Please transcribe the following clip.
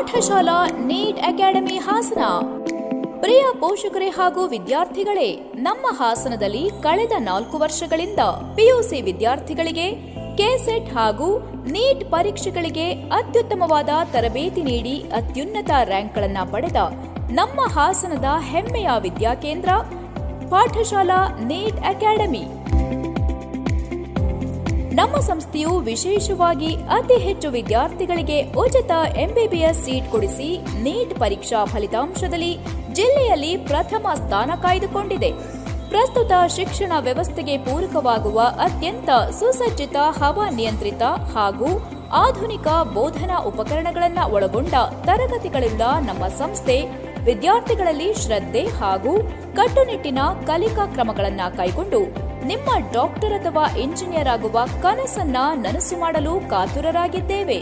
Pathshala neat academy Hassan. ಪ್ರಿಯ ಪೋಷಕರೇ ಹಾಗೂ ವಿದ್ಯಾರ್ಥಿಗಳೇ, ನಮ್ಮ ಹಾಸನದಲ್ಲಿ ಕಳೆದ 4 ವರ್ಷಗಳಿಂದ ಪಿಯುಸಿ ವಿದ್ಯಾರ್ಥಿಗಳಿಗೆ ಕೆಸೆಟ್ ಹಾಗೂ ನೀಟ್ ಪರೀಕ್ಷೆಗಳಿಗೆ ಅತ್ಯುತ್ತಮವಾದ ತರಬೇತಿ ನೀಡಿ ಅತ್ಯುನ್ನತ ರ್ಯಾಂಕ್ಗಳನ್ನು ಪಡೆದ ನಮ್ಮ ಹಾಸನದ ಹೆಮ್ಮೆಯ ವಿದ್ಯಾಕೇಂದ್ರ ಪಾಠಶಾಲಾ ನೀಟ್ ಅಕಾಡೆಮಿ. ನಮ್ಮ ಸಂಸ್ಥೆಯು ವಿಶೇಷವಾಗಿ ಅತಿ ಹೆಚ್ಚು ವಿದ್ಯಾರ್ಥಿಗಳಿಗೆ ಉಚಿತ MBBS ಸೀಟ್ ಕೊಡಿಸಿ ನೀಟ್ ಪರೀಕ್ಷಾ ಫಲಿತಾಂಶದಲ್ಲಿ ಜಿಲ್ಲೆಯಲ್ಲಿ ಪ್ರಥಮ ಸ್ಥಾನ ಕಾಯ್ದುಕೊಂಡಿದೆ. ಪ್ರಸ್ತುತ ಶಿಕ್ಷಣ ವ್ಯವಸ್ಥೆಗೆ ಪೂರಕವಾಗುವ ಅತ್ಯಂತ ಸುಸಜ್ಜಿತ ಹವಾನಿಯಂತ್ರಿತ ಹಾಗೂ ಆಧುನಿಕ ಬೋಧನಾ ಉಪಕರಣಗಳನ್ನು ಒಳಗೊಂಡ ತರಗತಿಗಳುಳ್ಳ ನಮ್ಮ ಸಂಸ್ಥೆ ವಿದ್ಯಾರ್ಥಿಗಳಲ್ಲಿ ಶ್ರದ್ಧೆ ಹಾಗೂ ಕಟ್ಟುನಿಟ್ಟಿನ ಕಲಿಕಾ ಕ್ರಮಗಳನ್ನು ಕೈಗೊಂಡು ನಿಮ್ಮ ಡಾಕ್ಟರ್ ಅಥವಾ ಇಂಜಿನಿಯರ್ ಆಗುವ ಕನಸನ್ನ ನನಸು ಮಾಡಲು ಕಾತುರರಾಗಿದ್ದೇವೆ.